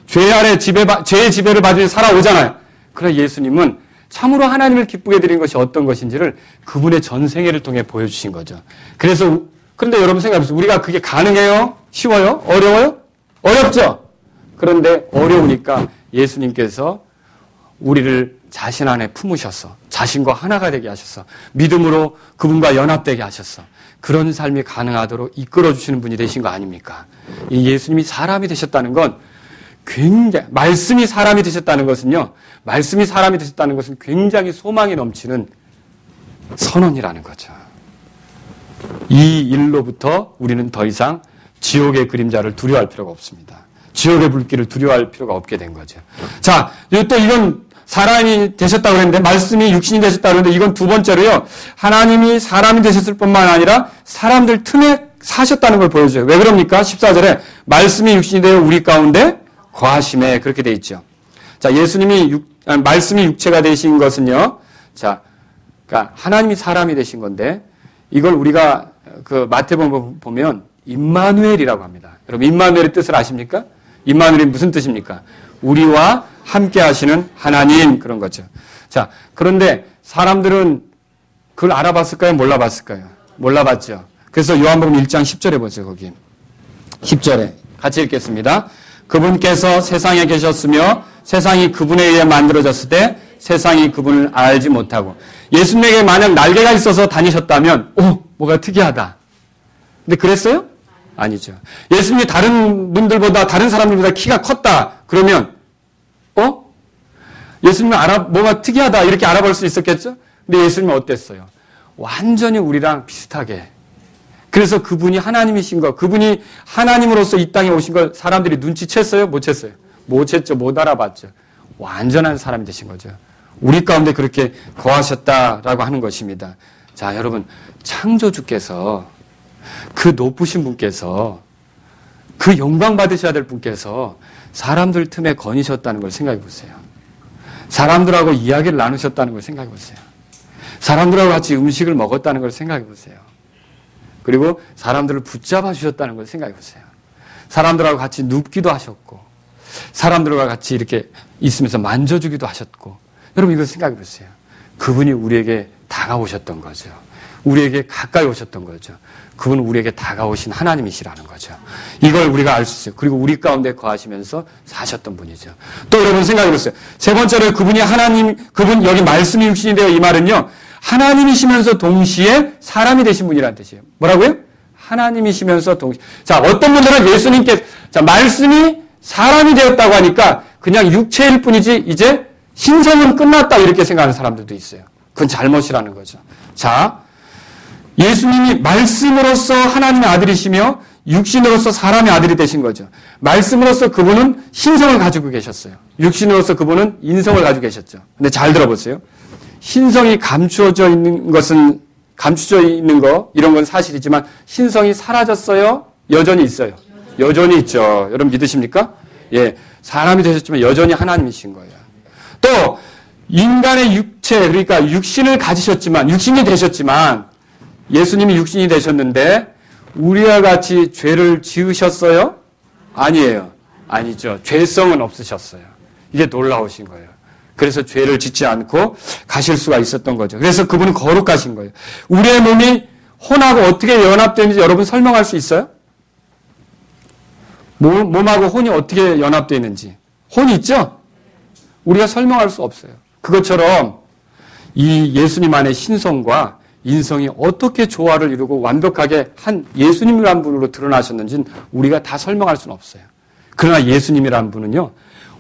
S1: 죄 아래 죄의 지배를 받으며 살아오잖아요. 그러나 예수님은 참으로 하나님을 기쁘게 드린 것이 어떤 것인지를 그분의 전생애를 통해 보여주신 거죠. 그런데 여러분 생각해보세요. 우리가 그게 가능해요? 쉬워요? 어려워요? 어렵죠? 그런데 어려우니까 예수님께서 우리를 자신 안에 품으셔서 자신과 하나가 되게 하셔서 믿음으로 그분과 연합되게 하셔서 그런 삶이 가능하도록 이끌어주시는 분이 되신 거 아닙니까? 이 예수님이 사람이 되셨다는 건 굉장히 말씀이 사람이 되셨다는 것은요. 말씀이 사람이 되셨다는 것은 굉장히 소망이 넘치는 선언이라는 거죠. 이 일로부터 우리는 더 이상 지옥의 그림자를 두려워할 필요가 없습니다. 지옥의 불길을 두려워할 필요가 없게 된 거죠. 자, 또 이건 사람이 되셨다고 그랬는데 말씀이 육신이 되셨다고 그랬는데 이건 두 번째로요. 하나님이 사람이 되셨을 뿐만 아니라 사람들 틈에 사셨다는 걸 보여줘요. 왜 그럽니까? 14절에 말씀이 육신이 되어 우리 가운데 거하심에 그렇게 돼 있죠. 자, 말씀이 육체가 되신 것은요. 자, 그러니까 하나님이 사람이 되신 건데 이걸 우리가 그 마태복음 보면 임마누엘이라고 합니다. 여러분 임마누엘의 뜻을 아십니까? 임마누엘이 무슨 뜻입니까? 우리와 함께 하시는 하나님 그런 거죠. 자, 그런데 사람들은 그걸 알아봤을까요? 몰라봤을까요? 몰라봤죠. 그래서 요한복음 1장 10절에 보세요. 거기 10절에 같이 읽겠습니다. 그분께서 세상에 계셨으며 세상이 그분에 의해 만들어졌을 때 세상이 그분을 알지 못하고 예수님에게 만약 날개가 있어서 다니셨다면 뭐가 특이하다. 근데 그랬어요? 아니죠. 예수님이 다른 분들보다 다른 사람들보다 키가 컸다. 그러면 예수님이 뭐가 특이하다 이렇게 알아볼 수 있었겠죠? 근데 예수님은 어땠어요? 완전히 우리랑 비슷하게. 그래서 그분이 하나님이신 거, 그분이 하나님으로서 이 땅에 오신 걸 사람들이 눈치챘어요? 못 챘어요? 못 챘죠. 못 알아봤죠. 완전한 사람이 되신 거죠. 우리 가운데 그렇게 거하셨다라고 하는 것입니다. 자, 여러분, 창조주께서 그 높으신 분께서 그 영광 받으셔야 될 분께서 사람들 틈에 거니셨다는 걸 생각해 보세요. 사람들하고 이야기를 나누셨다는 걸 생각해 보세요. 사람들하고 같이 음식을 먹었다는 걸 생각해 보세요. 그리고 사람들을 붙잡아 주셨다는 걸 생각해 보세요. 사람들하고 같이 눕기도 하셨고 사람들과 같이 이렇게 있으면서 만져주기도 하셨고 여러분 이걸 생각해 보세요. 그분이 우리에게 다가오셨던 거죠. 우리에게 가까이 오셨던 거죠. 그분은 우리에게 다가오신 하나님이시라는 거죠. 이걸 우리가 알 수 있어요. 그리고 우리 가운데 거하시면서 사셨던 분이죠. 또 여러분 생각해 보세요. 세 번째로 그분이 하나님, 그분 여기 말씀이 육신이 되어 이 말은요. 하나님이시면서 동시에 사람이 되신 분이라는 뜻이에요. 뭐라고요? 하나님이시면서 동시에. 자, 어떤 분들은 예수님께 자, 말씀이 사람이 되었다고 하니까 그냥 육체일 뿐이지 이제 신성은 끝났다 이렇게 생각하는 사람들도 있어요. 그건 잘못이라는 거죠. 자, 예수님이 말씀으로서 하나님의 아들이시며 육신으로서 사람의 아들이 되신 거죠. 말씀으로서 그분은 신성을 가지고 계셨어요. 육신으로서 그분은 인성을 가지고 계셨죠. 근데 잘 들어보세요. 신성이 감추어져 있는 것은 감추어져 있는 거 이런 건 사실이지만 신성이 사라졌어요? 여전히 있어요. 여전히 있죠. 여러분 믿으십니까? 예, 사람이 되셨지만 여전히 하나님이신 거예요. 또 인간의 육체 그러니까 육신을 가지셨지만 육신이 되셨지만 예수님이 육신이 되셨는데 우리와 같이 죄를 지으셨어요? 아니에요. 아니죠. 죄성은 없으셨어요. 이게 놀라우신 거예요. 그래서 죄를 짓지 않고 가실 수가 있었던 거죠. 그래서 그분은 거룩하신 거예요. 우리의 몸이 혼하고 어떻게 연합되는지 여러분 설명할 수 있어요? 몸하고 혼이 어떻게 연합되어 있는지. 혼이 있죠? 우리가 설명할 수 없어요. 그것처럼 이 예수님 안의 신성과 인성이 어떻게 조화를 이루고 완벽하게 한 예수님이라는 분으로 드러나셨는지는 우리가 다 설명할 수는 없어요. 그러나 예수님이라는 분은요.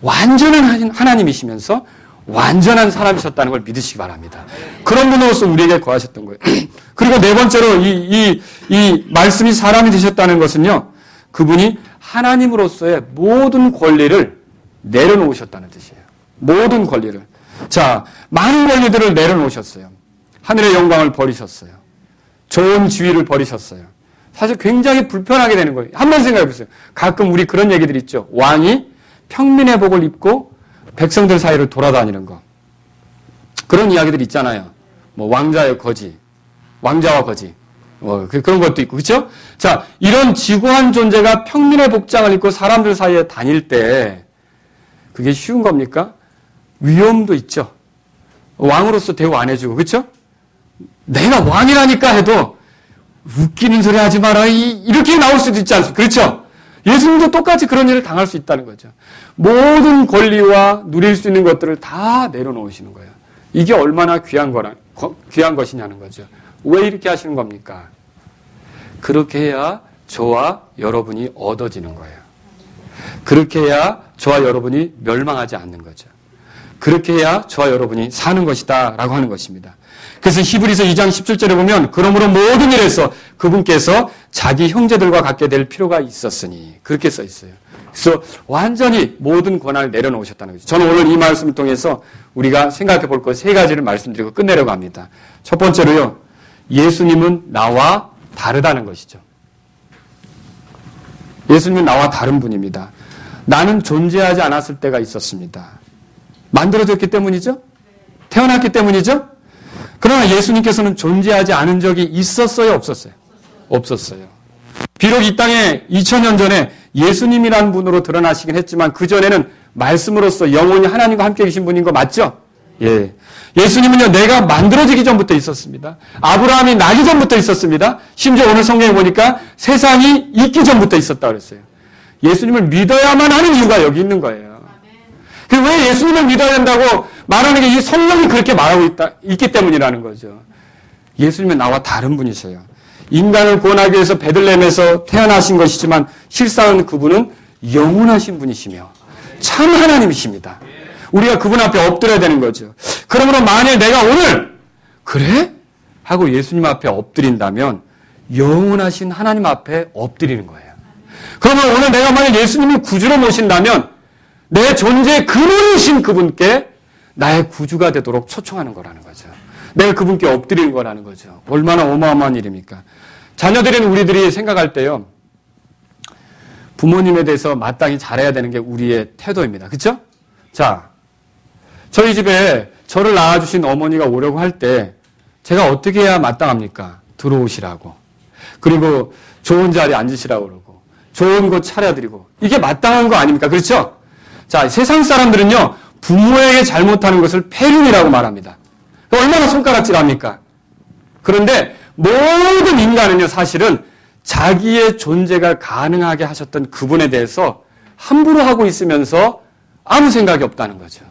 S1: 완전한 하나님이시면서 완전한 사람이셨다는 걸 믿으시기 바랍니다. 그런 분으로서 우리에게 거하셨던 거예요. 그리고 네 번째로 이 말씀이 사람이 되셨다는 것은요. 그분이 하나님으로서의 모든 권리를 내려놓으셨다는 뜻이에요. 모든 권리를. 자, 많은 권리들을 내려놓으셨어요. 하늘의 영광을 버리셨어요. 좋은 지위를 버리셨어요. 사실 굉장히 불편하게 되는 거예요. 한번 생각해 보세요. 가끔 우리 그런 얘기들 있죠. 왕이 평민의 복을 입고 백성들 사이를 돌아다니는 거. 그런 이야기들 있잖아요. 뭐 왕자의 거지, 왕자와 거지. 그런 것도 있고, 그렇죠? 자, 이런 지고한 존재가 평민의 복장을 입고 사람들 사이에 다닐 때 그게 쉬운 겁니까? 위험도 있죠. 왕으로서 대우 안 해주고, 그렇죠? 내가 왕이라니까 해도 웃기는 소리 하지 마라 이렇게 나올 수도 있지 않습니까? 그렇죠? 예수님도 똑같이 그런 일을 당할 수 있다는 거죠. 모든 권리와 누릴 수 있는 것들을 다 내려놓으시는 거예요. 이게 얼마나 귀한 것이냐는 거죠. 왜 이렇게 하시는 겁니까? 그렇게 해야 저와 여러분이 얻어지는 거예요. 그렇게 해야 저와 여러분이 멸망하지 않는 거죠. 그렇게 해야 저와 여러분이 사는 것이다 라고 하는 것입니다. 그래서 히브리서 2장 17절에 보면 그러므로 모든 일에서 그분께서 자기 형제들과 같게 될 필요가 있었으니 그렇게 써 있어요. 그래서 완전히 모든 권한을 내려놓으셨다는 거죠. 저는 오늘 이 말씀을 통해서 우리가 생각해 볼 것 세 가지를 말씀드리고 끝내려고 합니다. 첫 번째로요. 예수님은 나와 다르다는 것이죠. 예수님은 나와 다른 분입니다. 나는 존재하지 않았을 때가 있었습니다. 만들어졌기 때문이죠? 태어났기 때문이죠? 그러나 예수님께서는 존재하지 않은 적이 있었어요? 없었어요? 없었어요. 비록 이 땅에 2000년 전에 예수님이라는 분으로 드러나시긴 했지만 그전에는 말씀으로서 영원히 하나님과 함께 계신 분인 거 맞죠? 예. 예수님은요, 내가 만들어지기 전부터 있었습니다. 아브라함이 나기 전부터 있었습니다. 심지어 오늘 성경에 보니까 세상이 있기 전부터 있었다 그랬어요. 예수님을 믿어야만 하는 이유가 여기 있는 거예요. 왜 예수님을 믿어야 된다고 말하는 게 이 성경이 그렇게 말하고 있기 때문이라는 거죠. 예수님은 나와 다른 분이세요. 인간을 구원하기 위해서 베들레헴에서 태어나신 것이지만 실상은 그분은 영원하신 분이시며 참 하나님이십니다. 우리가 그분 앞에 엎드려야 되는 거죠. 그러므로 만일 내가 오늘 그래? 하고 예수님 앞에 엎드린다면 영원하신 하나님 앞에 엎드리는 거예요. 그러면 오늘 내가 만약 예수님을 구주로 모신다면 내 존재의 근원이신 그분께 나의 구주가 되도록 초청하는 거라는 거죠. 내가 그분께 엎드리는 거라는 거죠. 얼마나 어마어마한 일입니까? 자녀들인 우리들이 생각할 때요. 부모님에 대해서 마땅히 잘해야 되는 게 우리의 태도입니다. 그렇죠? 자, 저희 집에 저를 낳아주신 어머니가 오려고 할 때 제가 어떻게 해야 마땅합니까? 들어오시라고. 그리고 좋은 자리에 앉으시라고 그러고 좋은 곳 차려드리고 이게 마땅한 거 아닙니까? 그렇죠? 자, 세상 사람들은요. 부모에게 잘못하는 것을 폐륜이라고 말합니다. 얼마나 손가락질합니까? 그런데 모든 인간은요. 사실은 자기의 존재가 가능하게 하셨던 그분에 대해서 함부로 하고 있으면서 아무 생각이 없다는 거죠.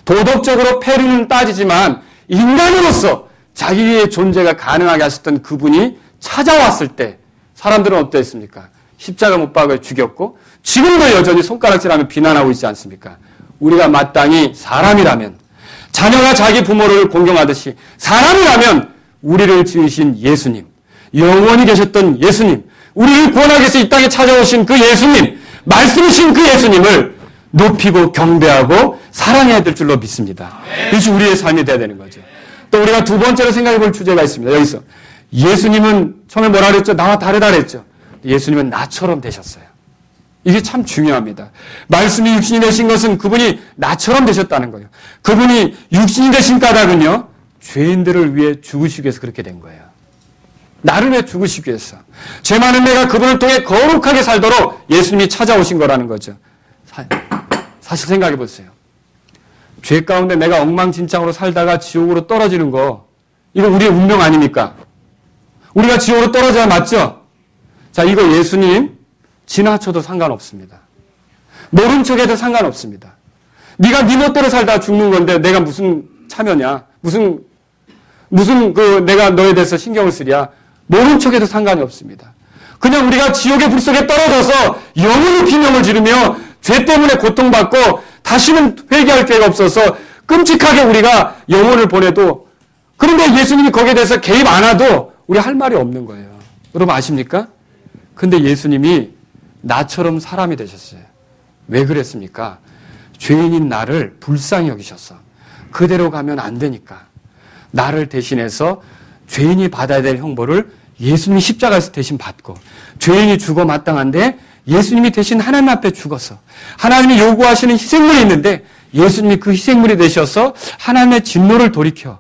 S1: 도덕적으로 폐륜은 따지지만 인간으로서 자기의 존재가 가능하게 하셨던 그분이 찾아왔을 때 사람들은 어땠습니까? 십자가 못 박아 죽였고 지금도 여전히 손가락질하며 비난하고 있지 않습니까? 우리가 마땅히 사람이라면 자녀가 자기 부모를 공경하듯이 사람이라면 우리를 지으신 예수님, 영원히 계셨던 예수님, 우리를 구원하기 위해서 이 땅에 찾아오신 그 예수님, 말씀이신 그 예수님을 높이고 경배하고 사랑해야 될 줄로 믿습니다. 이것이 우리의 삶이 돼야 되는 거죠. 또 우리가 두 번째로 생각해 볼 주제가 있습니다. 여기서 예수님은 처음에 뭐라 그랬죠? 나와 다르다 그랬죠. 예수님은 나처럼 되셨어요. 이게 참 중요합니다. 말씀이 육신이 되신 것은 그분이 나처럼 되셨다는 거예요. 그분이 육신이 되신 까닭은요. 죄인들을 위해 죽으시기 위해서 그렇게 된 거예요. 나를 위해 죽으시기 위해서. 죄 많은 내가 그분을 통해 거룩하게 살도록 예수님이 찾아오신 거라는 거죠. 사실 생각해 보세요. 죄 가운데 내가 엉망진창으로 살다가 지옥으로 떨어지는 거 이거 우리의 운명 아닙니까? 우리가 지옥으로 떨어져야 맞죠? 자, 이거 예수님 지나쳐도 상관없습니다. 모른 척해도 상관없습니다. 네가 네 멋대로 살다가 죽는 건데 내가 무슨 참여냐? 무슨 내가 너에 대해서 신경을 쓰랴? 모른 척해도 상관이 없습니다. 그냥 우리가 지옥의 불 속에 떨어져서 영원히 비명을 지르며 죄 때문에 고통받고 다시는 회개할 기회가 없어서 끔찍하게 우리가 영혼을 보내도 그런데 예수님이 거기에 대해서 개입 안 해도 우리 할 말이 없는 거예요. 여러분 아십니까? 근데 예수님이 나처럼 사람이 되셨어요. 왜 그랬습니까? 죄인인 나를 불쌍히 여기셨어. 그대로 가면 안 되니까. 나를 대신해서 죄인이 받아야 될 형벌을 예수님이 십자가에서 대신 받고 죄인이 죽어 마땅한데 예수님이 대신 하나님 앞에 죽어서 하나님이 요구하시는 희생물이 있는데 예수님이 그 희생물이 되셔서 하나님의 진노를 돌이켜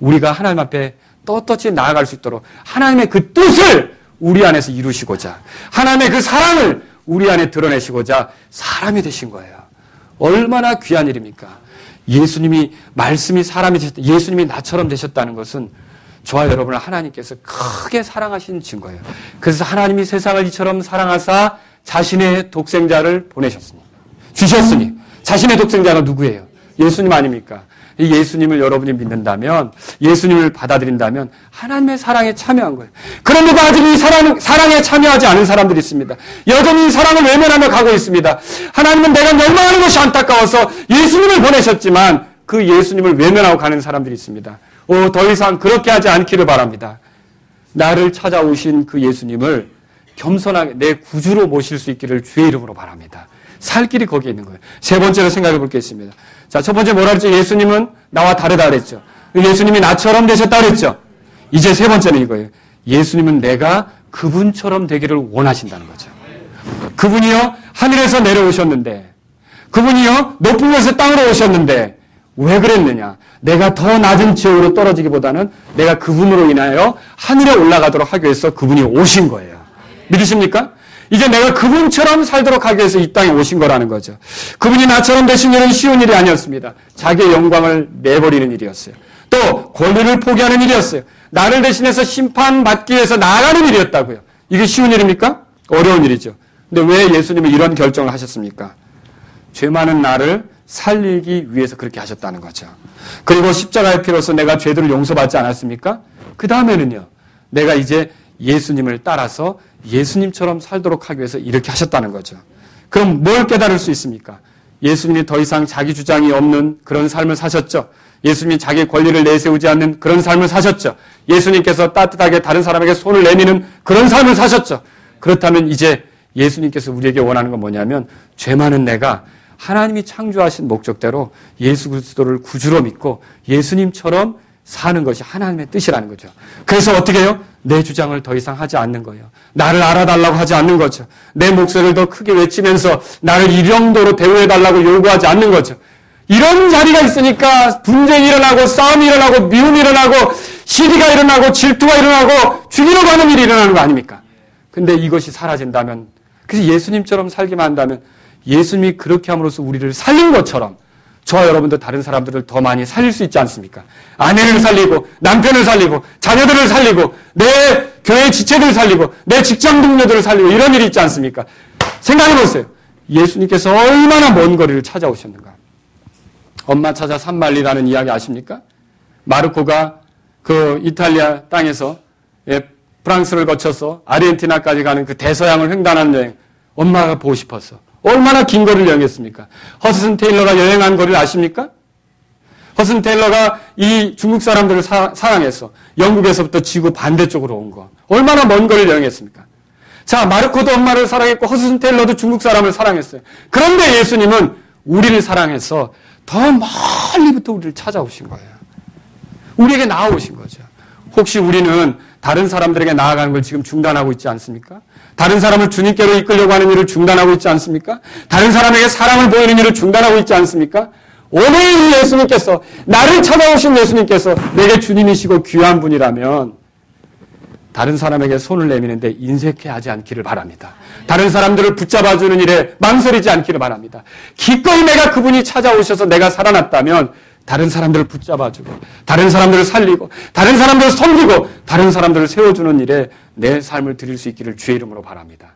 S1: 우리가 하나님 앞에 떳떳이 나아갈 수 있도록 하나님의 그 뜻을 우리 안에서 이루시고자 하나님의 그 사랑을 우리 안에 드러내시고자 사람이 되신 거예요. 얼마나 귀한 일입니까? 예수님이 말씀이 사람이 되셨다. 예수님이 나처럼 되셨다는 것은 저와 여러분을 하나님께서 크게 사랑하신 증거예요. 그래서 하나님이 세상을 이처럼 사랑하사 자신의 독생자를 보내셨으니 주셨으니 자신의 독생자가 누구예요? 예수님 아닙니까? 이 예수님을 여러분이 믿는다면 예수님을 받아들인다면 하나님의 사랑에 참여한 거예요. 그런데도 아직 이 사랑에 참여하지 않은 사람들이 있습니다. 여전히 이 사랑을 외면하며 가고 있습니다. 하나님은 내가 멸망하는 것이 안타까워서 예수님을 보내셨지만 그 예수님을 외면하고 가는 사람들이 있습니다. 더 이상 그렇게 하지 않기를 바랍니다. 나를 찾아오신 그 예수님을 겸손하게 내 구주로 모실 수 있기를 주의 이름으로 바랍니다. 살 길이 거기에 있는 거예요. 세 번째로 생각해 볼 게 있습니다. 자, 첫 번째 뭐라 그랬죠? 예수님은 나와 다르다 그랬죠. 예수님이 나처럼 되셨다 그랬죠. 이제 세 번째는 이거예요. 예수님은 내가 그분처럼 되기를 원하신다는 거죠. 그분이요 하늘에서 내려오셨는데 그분이요 높은 곳에서 땅으로 오셨는데 왜 그랬느냐? 내가 더 낮은 지옥으로 떨어지기보다는 내가 그분으로 인하여 하늘에 올라가도록 하기 위해서 그분이 오신 거예요. 믿으십니까? 이제 내가 그분처럼 살도록 하기 위해서 이 땅에 오신 거라는 거죠. 그분이 나처럼 되신 일은 쉬운 일이 아니었습니다. 자기의 영광을 내버리는 일이었어요. 또 권리를 포기하는 일이었어요. 나를 대신해서 심판받기 위해서 나아가는 일이었다고요. 이게 쉬운 일입니까? 어려운 일이죠. 근데 왜 예수님이 이런 결정을 하셨습니까? 죄 많은 나를 살리기 위해서 그렇게 하셨다는 거죠. 그리고 십자가의 피로서 내가 죄들을 용서받지 않았습니까? 그 다음에는요. 내가 이제 예수님을 따라서 예수님처럼 살도록 하기 위해서 이렇게 하셨다는 거죠. 그럼 뭘 깨달을 수 있습니까? 예수님이 더 이상 자기 주장이 없는 그런 삶을 사셨죠. 예수님이 자기 권리를 내세우지 않는 그런 삶을 사셨죠. 예수님께서 따뜻하게 다른 사람에게 손을 내미는 그런 삶을 사셨죠. 그렇다면 이제 예수님께서 우리에게 원하는 건 뭐냐면 죄 많은 내가 하나님이 창조하신 목적대로 예수 그리스도를 구주로 믿고 예수님처럼 사는 것이 하나님의 뜻이라는 거죠. 그래서 어떻게 해요? 내 주장을 더 이상 하지 않는 거예요. 나를 알아달라고 하지 않는 거죠. 내 목소리를 더 크게 외치면서 나를 이 정도로 대우해달라고 요구하지 않는 거죠. 이런 자리가 있으니까 분쟁이 일어나고 싸움이 일어나고 미움이 일어나고 시비가 일어나고 질투가 일어나고 죽이러 가는 일이 일어나는 거 아닙니까? 근데 이것이 사라진다면, 그래서 예수님처럼 살기만 한다면 예수님이 그렇게 함으로써 우리를 살린 것처럼 저와 여러분도 다른 사람들을 더 많이 살릴 수 있지 않습니까? 아내를 살리고 남편을 살리고 자녀들을 살리고 내 교회 지체들을 살리고 내 직장 동료들을 살리고 이런 일이 있지 않습니까? 생각해 보세요. 예수님께서 얼마나 먼 거리를 찾아오셨는가. 엄마 찾아 산말리라는 이야기 아십니까? 마르코가 그 이탈리아 땅에서 프랑스를 거쳐서 아르헨티나까지 가는 그 대서양을 횡단하는 여행, 엄마가 보고 싶었어. 얼마나 긴 거리를 여행했습니까? 허슨 테일러가 여행한 거리를 아십니까? 허슨 테일러가 이 중국 사람들을 사랑했어. 영국에서부터 지구 반대쪽으로 온 거. 얼마나 먼 거리를 여행했습니까? 자, 마르코도 엄마를 사랑했고 허슨 테일러도 중국 사람을 사랑했어요. 그런데 예수님은 우리를 사랑해서 더 멀리부터 우리를 찾아오신 거예요. 우리에게 나아오신 거죠. 혹시 우리는 다른 사람들에게 나아가는 걸 지금 중단하고 있지 않습니까? 다른 사람을 주님께로 이끌려고 하는 일을 중단하고 있지 않습니까? 다른 사람에게 사랑을 보이는 일을 중단하고 있지 않습니까? 오늘 예수님께서, 나를 찾아오신 예수님께서 내게 주님이시고 귀한 분이라면 다른 사람에게 손을 내미는데 인색해하지 않기를 바랍니다. 다른 사람들을 붙잡아주는 일에 망설이지 않기를 바랍니다. 기꺼이 내가 그분이 찾아오셔서 내가 살아났다면 다른 사람들을 붙잡아주고 다른 사람들을 살리고 다른 사람들을 섬기고 다른 사람들을 세워주는 일에 내 삶을 드릴 수 있기를 주의 이름으로 바랍니다.